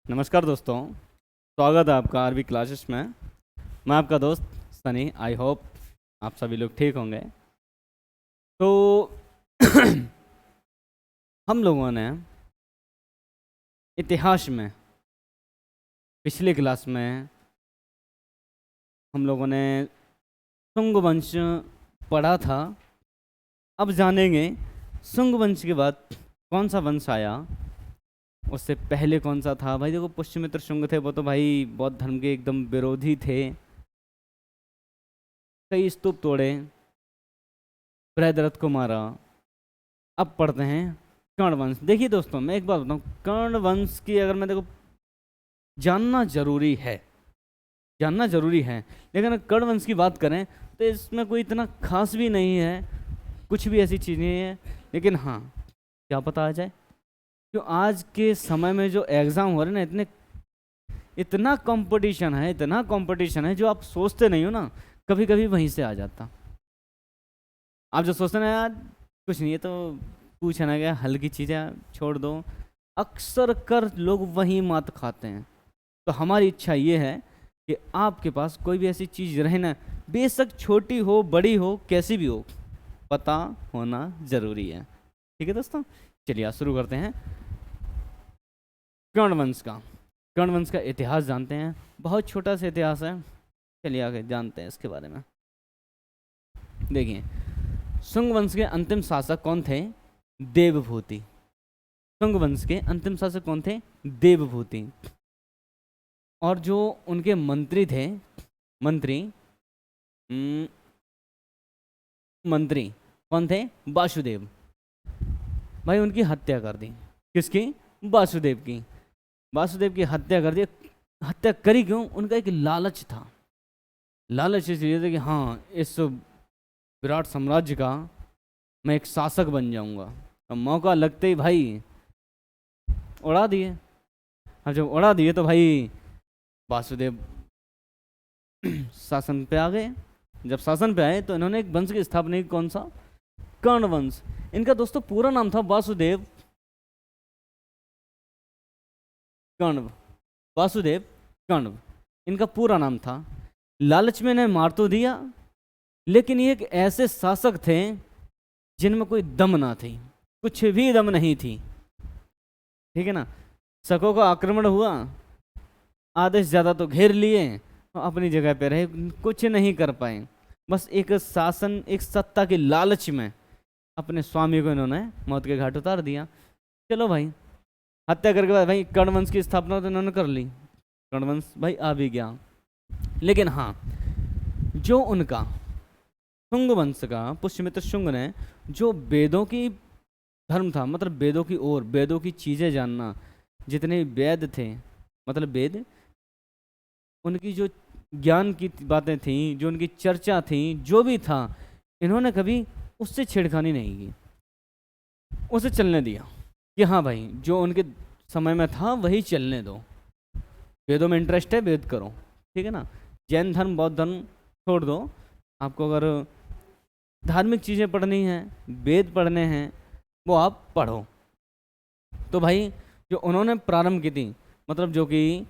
नमस्कार दोस्तों, स्वागत है आपका आरवी क्लासेस में। मैं आपका दोस्त सनी। आई होप आप सभी लोग ठीक होंगे। तो हम लोगों ने इतिहास में पिछली क्लास में हम लोगों ने शुंग वंश पढ़ा था। अब जानेंगे शुंग वंश के बाद कौन सा वंश आया, उससे पहले कौन सा था। भाई देखो, पुष्यमित्र शुंग थे, वो तो भाई बौद्ध धर्म के एकदम विरोधी थे। कई स्तूप तोड़े, बृहद्रथ को मारा। अब पढ़ते हैं कर्ण वंश। देखिए दोस्तों, मैं एक बात बताऊं, कर्ण वंश की अगर मैं देखो जानना जरूरी है, जानना जरूरी है, लेकिन अगर कर्ण वंश की बात करें तो इसमें कोई इतना खास भी नहीं है, कुछ भी ऐसी चीज़ नहीं है। लेकिन हाँ, क्या पता आ जाए। जो आज के समय में जो एग्ज़ाम हो रहे हैं ना, इतना कंपटीशन है, इतना कंपटीशन है, जो आप सोचते नहीं हो ना, कभी कभी वहीं से आ जाता। आप जो सोचते ना यार कुछ नहीं है, तो पूछना क्या, हल्की चीज़ें छोड़ दो, अक्सर कर लोग वहीं मात खाते हैं। तो हमारी इच्छा ये है कि आपके पास कोई भी ऐसी चीज़ रहे ना, बेशक छोटी हो बड़ी हो कैसी भी हो, पता होना ज़रूरी है। ठीक है दोस्तों, चलिए आज शुरू करते हैं कर्ण वंश का। कर्ण वंश का इतिहास जानते हैं। बहुत छोटा सा इतिहास है, चलिए आगे जानते हैं इसके बारे में। देखिए, शुंग वंश के अंतिम शासक कौन थे? देवभूति। शुंग वंश के अंतिम शासक कौन थे? देवभूति। और जो उनके मंत्री थे, मंत्री मंत्री कौन थे? वासुदेव। भाई उनकी हत्या कर दी। किसकी? वासुदेव की। वासुदेव की हत्या कर दी। हत्या करी क्यों? उनका एक लालच था। लालच इसलिए था कि हाँ, इस विराट साम्राज्य का मैं एक शासक बन जाऊंगा। अब मौका लगते ही भाई उड़ा दिए। अब जब उड़ा दिए तो भाई वासुदेव शासन पे आ गए। जब शासन पे आए तो इन्होंने एक वंश की स्थापना की। कौन सा? कर्ण वंश। इनका दोस्तों पूरा नाम था वासुदेव कण्व। वासुदेव कण्व इनका पूरा नाम था। लालच में इन्हें मार तो दिया, लेकिन ये एक ऐसे शासक थे जिनमें कोई दम ना थी, कुछ भी दम नहीं थी। ठीक है ना। शकों का आक्रमण हुआ, आधे से ज्यादा तो घेर लिए, अपनी जगह पे रहे, कुछ नहीं कर पाए। बस एक शासन, एक सत्ता की लालच में अपने स्वामी को इन्होंने मौत के घाट उतार दिया। चलो भाई, हत्या करके बाद भाई कर्ण वंश की स्थापना तो इन्होंने कर ली, कर्ण वंश भाई आ भी गया। लेकिन हाँ, जो उनका शुंग वंश का पुष्यमित्र शुंग ने जो वेदों की धर्म था, मतलब वेदों की ओर, वेदों की चीज़ें जानना, जितने वेद थे, मतलब वेद, उनकी जो ज्ञान की बातें थी, जो उनकी चर्चा थी, जो भी था, इन्होंने कभी उससे छेड़खानी नहीं की, उसे चलने दिया कि हाँ भाई जो उनके समय में था वही चलने दो। वेदों में इंटरेस्ट है, वेद करो। ठीक है ना। जैन धर्म, बौद्ध धर्म छोड़ दो। आपको अगर धार्मिक चीज़ें पढ़नी हैं, वेद पढ़ने हैं, वो आप पढ़ो। तो भाई जो उन्होंने प्रारंभ की थी, मतलब जो कि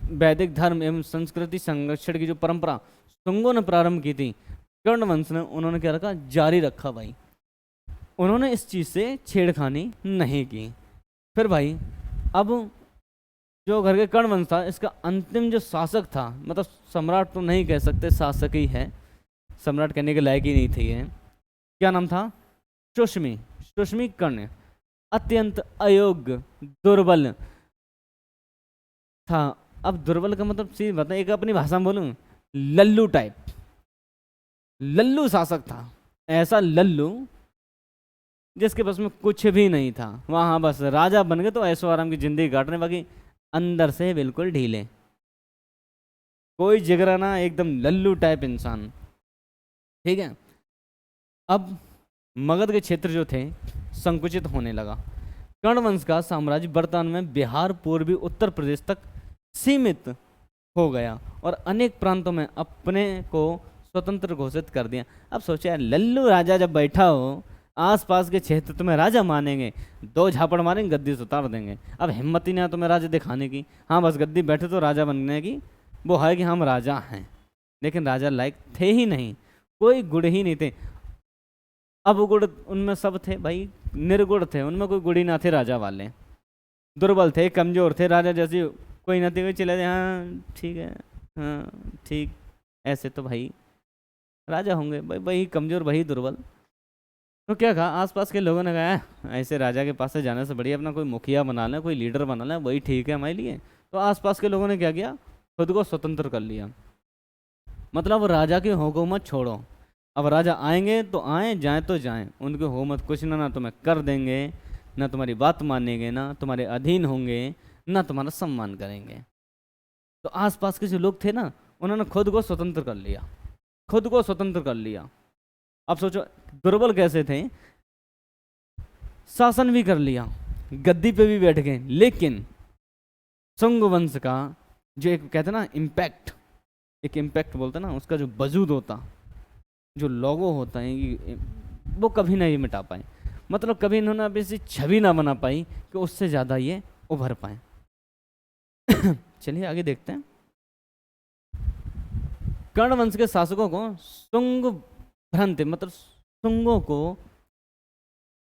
वैदिक धर्म एवं संस्कृति संरक्षण की जो परंपरा शुंगों ने प्रारंभ की थी, कर्ण वंश ने उन्होंने क्या रखा? जारी रखा भाई। उन्होंने इस चीज़ से छेड़खानी नहीं की। फिर भाई अब जो घर के कर्ण वंश था, इसका अंतिम जो शासक था, मतलब सम्राट तो नहीं कह सकते, शासक ही है, सम्राट कहने के लायक ही नहीं थे ये। क्या नाम था? सुष्मी। सुष्मी कर्ण अत्यंत अयोग्य, दुर्बल था। अब दुर्बल का मतलब सीधी बात है, एक अपनी भाषा में बोलूं, लल्लू टाइप, लल्लू शासक था। ऐसा लल्लू जिसके बस में कुछ भी नहीं था। वहाँ बस राजा बन गए तो ऐशो आराम की जिंदगी काट रहे, बाकी अंदर से बिल्कुल ढीले, कोई जिगरा ना, एकदम लल्लू टाइप इंसान। ठीक है। अब मगध के क्षेत्र जो थे संकुचित होने लगा। कर्ण वंश का साम्राज्य वर्तमान में बिहार, पूर्वी उत्तर प्रदेश तक सीमित हो गया और अनेक प्रांतों में अपने को स्वतंत्र घोषित कर दिया। अब सोचा यार, लल्लू राजा जब बैठा हो आसपास के क्षेत्र तुम्हें राजा मानेंगे, 2 झापड़ मारेंगे, गद्दी से उतार देंगे। अब हिम्मत ही नहीं है तुम्हें राजा दिखाने की। हाँ बस गद्दी बैठे तो राजा बनने की वो है कि हम राजा हैं, लेकिन राजा लायक थे ही नहीं, कोई गुण ही नहीं थे। अब गुण उनमें सब थे भाई, निर्गुण थे, उनमें कोई गुण ही ना थे राजा वाले। दुर्बल थे, कमजोर थे, राजा जैसी कोई ना थे, कोई चले जाए हाँ ठीक है, हाँ ठीक, ऐसे तो भाई राजा होंगे भाई, वही कमजोर वही दुर्बल। तो क्या कहा, आसपास के लोगों ने कहा ऐसे राजा के पास से जाने से बढ़िया अपना कोई मुखिया बना लें, कोई लीडर बना लें, वही ठीक है हमारे लिए। तो आसपास के लोगों ने क्या किया, खुद को स्वतंत्र कर लिया। मतलब राजा की हुकूमत छोड़ो, अब राजा आएंगे तो आए, जाएं तो जाएं, उनकी हुकूमत कुछ ना तुम्हें कर देंगे, ना तुम्हारी बात मानेंगे, ना तुम्हारे अधीन होंगे, ना तुम्हारा सम्मान करेंगे। तो आसपास के जो लोग थे ना, उन्होंने खुद को स्वतंत्र कर लिया, खुद को स्वतंत्र कर लिया। अब सोचो दुर्बल कैसे थे, शासन भी कर लिया, गद्दी पे भी बैठ गए, लेकिन शुंग वंश का जो एक कहते ना इम्पैक्ट, एक इम्पैक्ट बोलते ना, उसका जो वजूद होता, जो लोगो होता है, वो कभी नहीं मिटा पाए। मतलब कभी इन्होंने अब ऐसी छवि ना बना पाई कि उससे ज़्यादा ये उभर पाए। चलिए आगे देखते हैं। कर्ण वंश के शासकों को शुंग भ्रंत, मतलब शुंगों को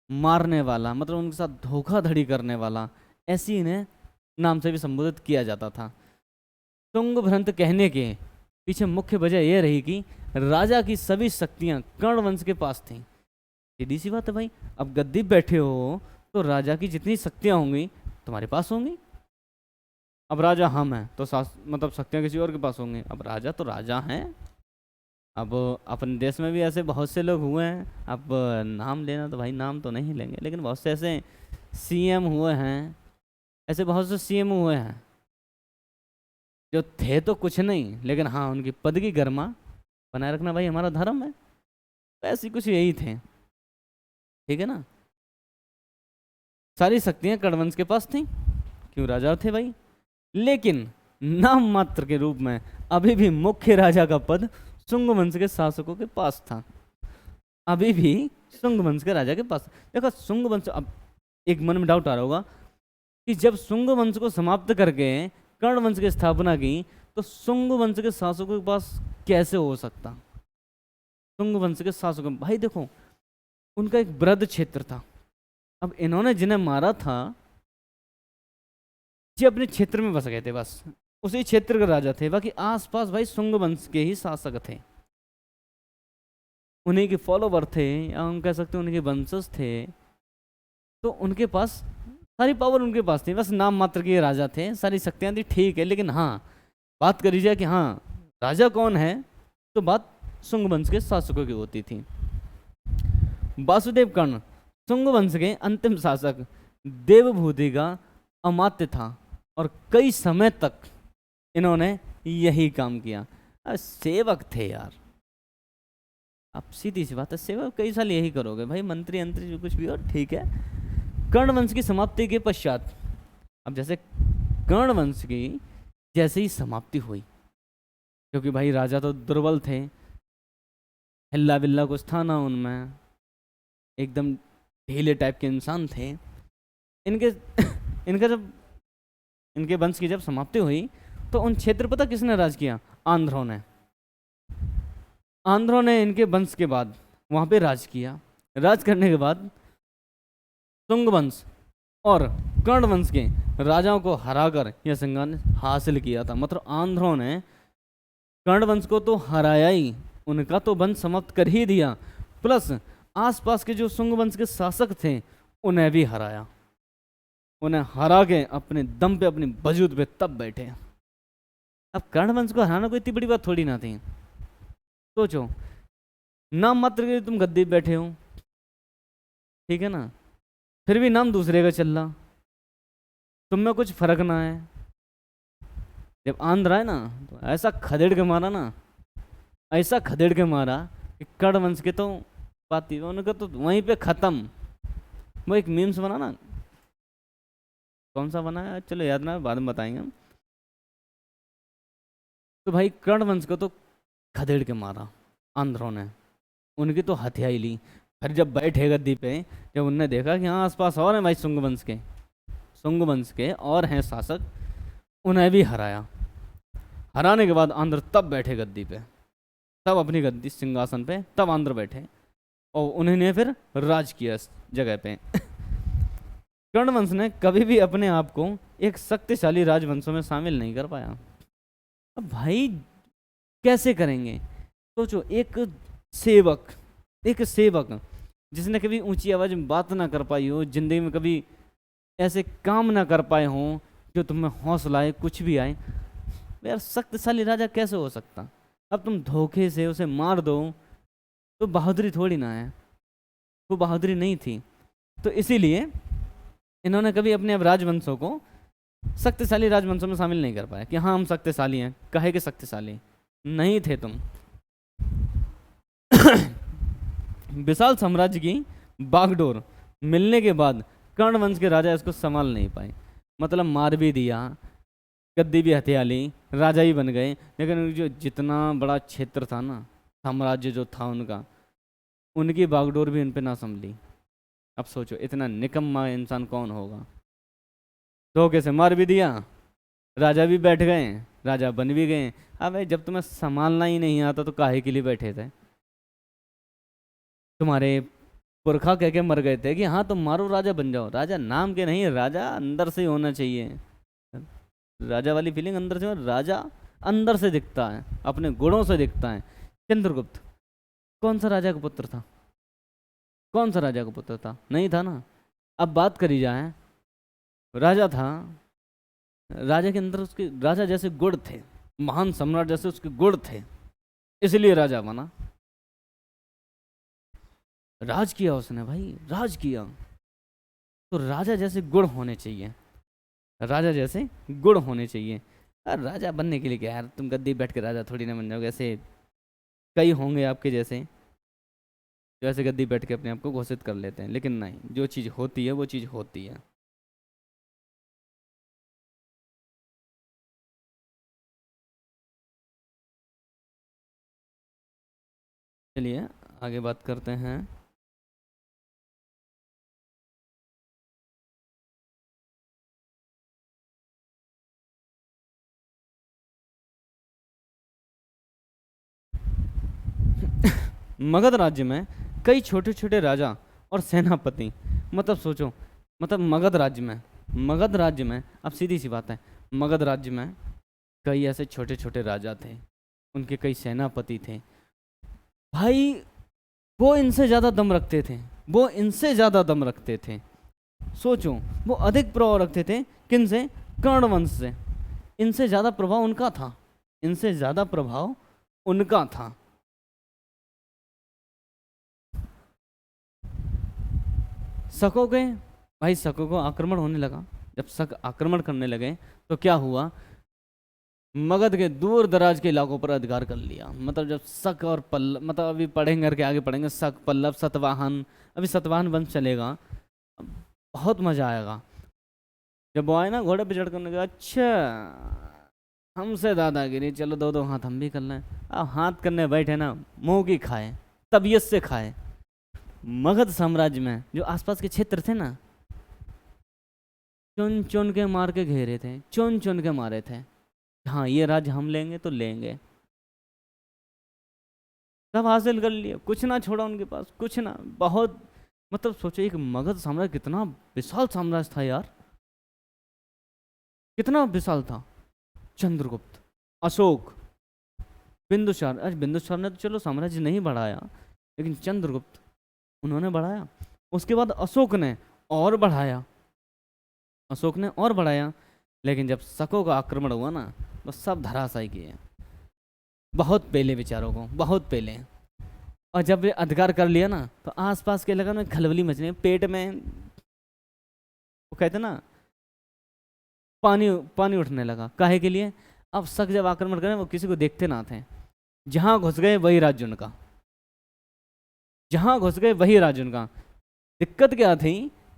मारने वाला, मतलब उनके साथ धोखाधड़ी करने वाला, ऐसी इन्हें नाम से भी संबोधित किया जाता था। शुंग भ्रंत कहने के पीछे मुख्य वजह यह रही कि राजा की सभी शक्तियां कर्ण वंश के पास थीं। सीधी सी बात है भाई, अब गद्दी बैठे हो तो राजा की जितनी शक्तियां होंगी तुम्हारे पास होंगी। अब राजा हम हैं तो मतलब शक्तियां किसी और के पास होंगी। अब राजा तो राजा हैं। अब अपने देश में भी ऐसे बहुत से लोग हुए हैं, अब नाम लेना तो भाई नाम तो नहीं लेंगे, लेकिन बहुत से ऐसे सीएम हुए हैं, ऐसे बहुत से सीएम हुए हैं जो थे तो कुछ नहीं, लेकिन हाँ उनकी पद की गरिमा बनाए रखना भाई हमारा धर्म है। तो ऐसी कुछ यही थे, ठीक है ना। सारी शक्तियां कड़वंश के पास थी, क्यों राजा थे भाई, लेकिन नाम मात्र के रूप में अभी भी मुख्य राजा का पद शुंग वंश के शासकों के पास था। अभी भी शुंग वंश के राजा के पास। देखो शुंग वंश, अब एक मन में डाउट आ रहा होगा कि जब शुंग वंश को समाप्त करके कर्ण वंश की स्थापना की तो शुंग वंश के शासकों के पास कैसे हो सकता। शुंग वंश के शासकों, भाई देखो उनका एक वृहद क्षेत्र था। अब इन्होंने जिन्हें मारा था ये अपने क्षेत्र में बस गए थे, बस उसी क्षेत्र के राजा थे, बाकी आसपास भाई शुंग वंश के ही शासक थे, उन्हीं के फॉलोवर थे, या हम कह सकते हैं उनके वंशज थे। तो उनके पास सारी पावर उनके पास थी, बस नाम मात्र के राजा थे, सारी शक्तियां थी, ठीक है। लेकिन हाँ बात करी जाए कि हाँ राजा कौन है, तो बात शुंग वंश के शासकों की होती थी। वासुदेव कर्ण शुंग वंश के अंतिम शासक देवभूति का अमात्य था, और कई समय तक इन्होंने यही काम किया। सेवक थे यार, अब सीधी सी बात है, सेवक कई साल यही करोगे भाई, मंत्री अंतरी जो कुछ भी हो ठीक है। कर्ण वंश की समाप्ति के पश्चात, अब जैसे कर्ण वंश की जैसे ही समाप्ति हुई, क्योंकि भाई राजा तो दुर्बल थे, हिल्ला बिल्ला कुछ था ना उनमें, एकदम ढीले टाइप के इंसान थे इनके। इनका जब इनके वंश की जब समाप्ति हुई तो उन क्षेत्र पता किसने राज किया, आंध्रों ने। आंध्रों ने इनके वंश के बाद वहाँ पे राज किया। राज करने के बाद शुंग वंश और कर्ण वंश के राजाओं को हराकर यह संज्ञान हासिल किया था। मतलब आंध्रों ने कर्ण वंश को तो हराया ही, उनका तो वंश समाप्त कर ही दिया, प्लस आसपास के जो शुंग वंश के शासक थे उन्हें भी हराया। उन्हें हरा के अपने दम पे, अपनी वजूद पे तब बैठे। अब कर्ण वंश को हराना कोई इतनी बड़ी बात थोड़ी ना थी। सोचो नाम मात्र के तुम गद्दी बैठे हो, ठीक है ना, फिर भी नाम दूसरे का चल रहा, तुम में कुछ फर्क ना है। जब आंध्र है ना तो ऐसा खदेड़ के मारा ना, ऐसा खदेड़ के मारा कि कर्ण वंश के तो बात ही, उनका तो वहीं पे खत्म। वो एक मीम्स बना ना, कौन सा बना है चलो याद ना, बाद में बताएंगे हम। तो भाई कर्ण वंश को तो खदेड़ के मारा आंध्रों ने, उनकी तो हत्या ही ली, फिर जब बैठे गद्दी पे, जब उनने देखा कि हाँ आसपास और हैं भाई शुंग वंश के और हैं शासक, उन्हें भी हराया। हराने के बाद आंध्र तब बैठे गद्दी पे, तब अपनी गद्दी सिंहासन पे तब आंध्र बैठे, और उन्होंने फिर राज किया इस जगह पे। कर्ण वंश ने कभी भी अपने आप को एक शक्तिशाली राजवंशों में शामिल नहीं कर पाया। अब भाई कैसे करेंगे? सोचो, एक सेवक जिसने कभी ऊंची आवाज में बात ना कर पाई हो, जिंदगी में कभी ऐसे काम ना कर पाए हों जो तुम्हें हौसला आए, कुछ भी आए, यार शक्तिशाली राजा कैसे हो सकता? अब तुम धोखे से उसे मार दो तो बहादुरी थोड़ी ना है, वो बहादुरी नहीं थी। तो इसीलिए इन्होंने कभी अपने अब राजवंशों को शक्तिशाली राजवंशों में शामिल नहीं कर पाया कि हाँ हम शक्तिशाली हैं। कहे कि शक्तिशाली नहीं थे तुम। विशाल साम्राज्य की बागडोर मिलने के बाद कर्ण वंश के राजा इसको संभाल नहीं पाए, मतलब मार भी दिया, गद्दी भी हथिया ली, राजा ही बन गए, लेकिन जो जितना बड़ा क्षेत्र था ना, साम्राज्य जो था उनका, उनकी बागडोर भी उन पे ना संभली। अब सोचो इतना निकम्मा इंसान कौन होगा? धोखे से मार भी दिया, राजा भी बैठ गए, राजा बन भी गए। अब भाई जब तुम्हें संभालना ही नहीं आता तो काहे के लिए बैठे थे? तुम्हारे पुरखा कह के मर गए थे कि हाँ तुम मारो राजा बन जाओ। राजा नाम के नहीं, राजा अंदर से ही होना चाहिए। राजा वाली फीलिंग अंदर से, राजा अंदर से दिखता है, अपने गुणों से दिखता है। चंद्रगुप्त कौन सा राजा का पुत्र था? कौन सा राजा का पुत्र था? नहीं था ना। अब बात करी जाए, राजा था, राजा के अंदर उसके राजा जैसे गुण थे, महान सम्राट जैसे उसके गुण थे, इसलिए राजा बना। राज किया उसने भाई, राज किया। तो राजा जैसे गुण होने चाहिए, राजा जैसे गुण होने चाहिए। और राजा बनने के लिए क्या यार, तुम गद्दी बैठ के राजा थोड़ी ना बन जाओगे। ऐसे कई होंगे आपके जैसे जो ऐसे गद्दी बैठ के अपने आप को घोषित कर लेते हैं, लेकिन नहीं, जो चीज़ होती है वो चीज़ होती है। चलिए आगे बात करते हैं। मगध राज्य में कई छोटे छोटे राजा और सेनापति, मतलब सोचो, मतलब मगध राज्य में अब सीधी सी बात है, मगध राज्य में कई ऐसे छोटे छोटे राजा थे, उनके कई सेनापति थे भाई। वो इनसे ज़्यादा दम रखते थे, वो इनसे ज़्यादा दम रखते थे। सोचो, वो अधिक प्रभाव रखते थे किन से? कर्ण वंश से। इनसे ज़्यादा प्रभाव उनका था, इनसे ज़्यादा प्रभाव उनका था। शकों के भाई, शकों को आक्रमण होने लगा। जब शक आक्रमण करने लगे तो क्या हुआ? मगध के दूर दराज के इलाकों पर अधिकार कर लिया। मतलब जब शक और पल्लव, मतलब अभी पढ़ेंगे करके आगे पढ़ेंगे, शक पल्लव सतवाहन, अभी सतवाहन वंश चलेगा, बहुत मजा आएगा। जब वो आए ना घोड़े पे चढ़ करने का, अच्छा हमसे दादागिरी, चलो दो दो हाथ हम भी कर लें। अब हाथ करने बैठे ना, मुंह की खाए, तबीयत से खाए। मगध साम्राज्य में जो आसपास के क्षेत्र थे ना, चुन चुन के मार के घेरे थे, चुन चुन के मारे थे। हाँ ये राज्य हम लेंगे तो लेंगे। सब हासिल कर लिए, कुछ ना छोड़ा उनके पास, कुछ ना। बहुत, मतलब सोचो एक मगध साम्राज्य कितना विशाल साम्राज्य था यार, कितना विशाल था। चंद्रगुप्त, अशोक, बिंदुसार। आज बिंदुसार ने तो चलो साम्राज्य नहीं बढ़ाया, लेकिन चंद्रगुप्त उन्होंने बढ़ाया। उसके बाद अशोक ने और बढ़ाया, अशोक ने और बढ़ाया। लेकिन जब शकों का आक्रमण हुआ ना, तो सब धराशायी किए, बहुत पहले विचारों को, बहुत पहले। और जब ये अधिकार कर लिया ना, तो आसपास के इलाके में खलबली मचने, पेट में वो कहते ना पानी पानी उठने लगा। काहे के लिए? अब शक जब आक्रमण करें, वो किसी को देखते ना थे, जहां घुस गए वही राज्य उनका, जहां घुस गए वही राज्य उनका। दिक्कत क्या थी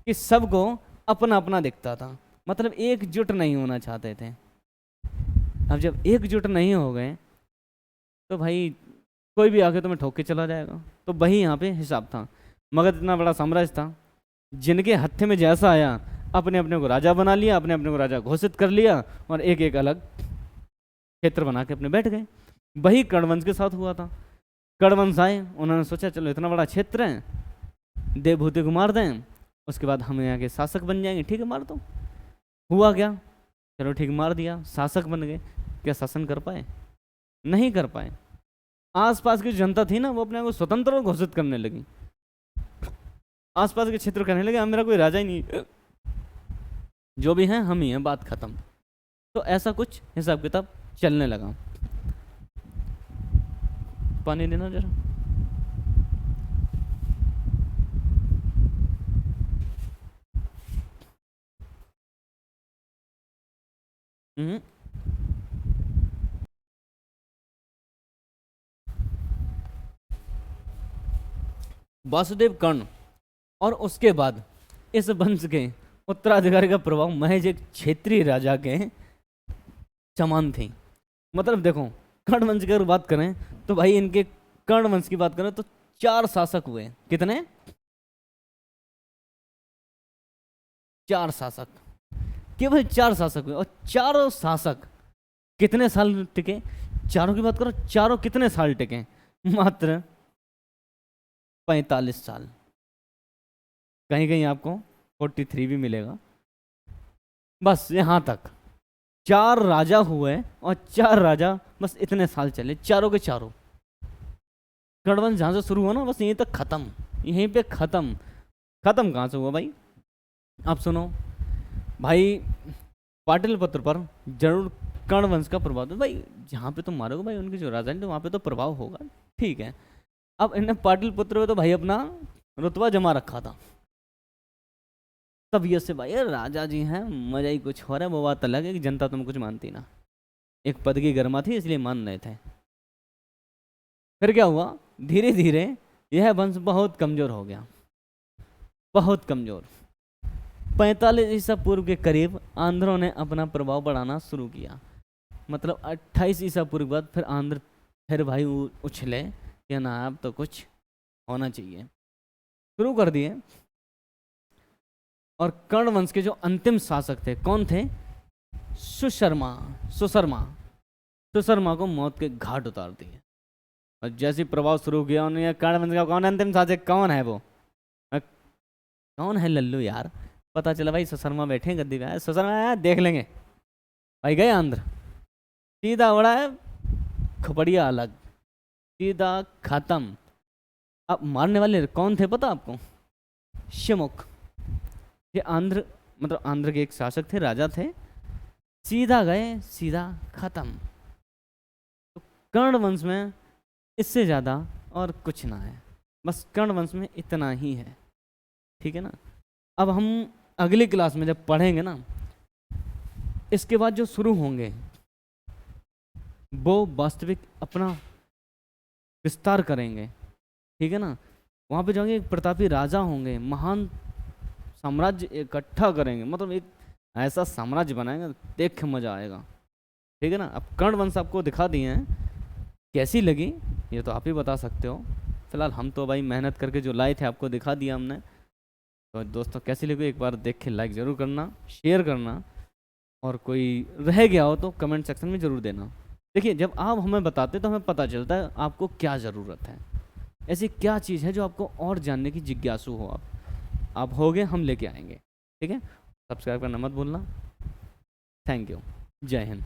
कि सबको अपना अपना दिखता था, मतलब एकजुट नहीं होना चाहते थे। अब जब एकजुट नहीं हो गए तो भाई कोई भी आके तुम्हें ठोक के चला जाएगा। तो वही यहाँ पे हिसाब था। मगध इतना बड़ा साम्राज्य था, जिनके हत्थे में जैसा आया अपने अपने को राजा बना लिया, अपने अपने को राजा घोषित कर लिया और एक एक अलग क्षेत्र बना के अपने बैठ गए। वही कणवंश के साथ हुआ था। कणवंश आए, उन्होंने सोचा चलो इतना बड़ा क्षेत्र है, देवभूति को मार दें, उसके बाद हम यहाँ के शासक बन जाएंगे। ठीक है, मार दो। हुआ क्या, चलो ठीक मार दिया, शासक बन गए। क्या शासन कर पाए? नहीं कर पाए। आसपास की जनता थी ना, वो अपने आप को स्वतंत्र घोषित करने लगी। आसपास के क्षेत्र कहने लगे मेरा कोई राजा ही नहीं, जो भी हैं हम ही हैं, बात खत्म। तो ऐसा कुछ हिसाब किताब चलने लगा। पानी देना जरा। वासुदेव कर्ण और उसके बाद इस वंश के उत्तराधिकारी का प्रभाव महज एक क्षेत्रीय राजा के समान थी। मतलब देखो, कर्ण वंश की अगर बात करें तो भाई इनके कर्ण वंश की बात करें तो 4 शासक हुए। कितने? 4 शासक, केवल 4 शासक हुए। और चारों शासक कितने साल टिके? चारों की बात करो, चारों कितने साल टिके? मात्र 45 साल। कहीं कहीं आपको 43 भी मिलेगा। बस यहाँ तक 4 राजा हुए और 4 राजा बस इतने साल चले, चारों के चारों। कणवंश जहाँ से शुरू हुआ ना, बस यहीं तक खत्म, यहीं पे खत्म। खत्म कहाँ से हुआ भाई? आप सुनो भाई, पाटलिपुत्र पर जरूर कणवंश का प्रभाव था भाई। जहाँ पे तुम मारोगे भाई उनके जो राजा हैं तो वहाँ पे तो प्रभाव होगा, ठीक है। अब इन्हें पाटलिपुत्र में तो भाई अपना रुतबा जमा रखा था। तब ये से भाई राजा जी हैं, मजा ही कुछ हो रहा है। वो बात अलग है कि जनता तुम कुछ मानती ना, एक पद की गर्मा थी इसलिए मान रहे थे। फिर क्या हुआ, धीरे धीरे यह वंश बहुत कमजोर हो गया, बहुत कमजोर। 45 ईसा पूर्व के करीब आंध्रों ने अपना प्रभाव बढ़ाना शुरू किया। मतलब 28 ईसा पूर्व के बाद फिर आंध्र फिर भाई उछले कि ना अब तो कुछ होना चाहिए, शुरू कर दिए। और कर्ण वंश के जो अंतिम शासक थे कौन थे? सुशर्मा। सुशर्मा को मौत के घाट उतार दिए। और जैसे प्रभाव शुरू किया उन्होंने, कर्ण वंश का कौन अंतिम शासक कौन है? वो कौन है लल्लू यार? पता चला भाई सुशर्मा बैठे गद्दी पे, सुशर्मा देख लेंगे भाई। गए आंध्र, सीधा उड़ा है खोपड़िया अलग, सीधा खत्म। अब मारने वाले कौन थे पता आपको? शिमुख। ये आंध्र मतलब आंध्र के एक शासक थे, राजा थे। सीधा गए, सीधा खत्म। तो कर्ण वंश में इससे ज़्यादा और कुछ ना है, बस कर्ण वंश में इतना ही है, ठीक है ना। अब हम अगली क्लास में जब पढ़ेंगे ना, इसके बाद जो शुरू होंगे वो वास्तविक अपना विस्तार करेंगे, ठीक है ना। वहाँ पे जाएंगे, एक प्रतापी राजा होंगे, महान साम्राज्य इकट्ठा करेंगे, मतलब एक ऐसा साम्राज्य बनाएंगे देख के मजा आएगा, ठीक है ना। अब कर्ण वंश आपको दिखा दिए हैं, कैसी लगी ये तो आप ही बता सकते हो। फिलहाल हम तो भाई मेहनत करके जो लाए थे आपको दिखा दिया हमने। तो दोस्तों कैसी लगी एक बार देख के लाइक ज़रूर करना, शेयर करना, और कोई रह गया हो तो कमेंट सेक्शन में ज़रूर देना। देखिए जब आप हमें बताते तो हमें पता चलता है आपको क्या ज़रूरत है, ऐसी क्या चीज़ है जो आपको और जानने की जिज्ञासु हो। आप होगे, हम लेके आएंगे, ठीक है। सब्सक्राइब करना मत भूलना। थैंक यू, जय हिंद।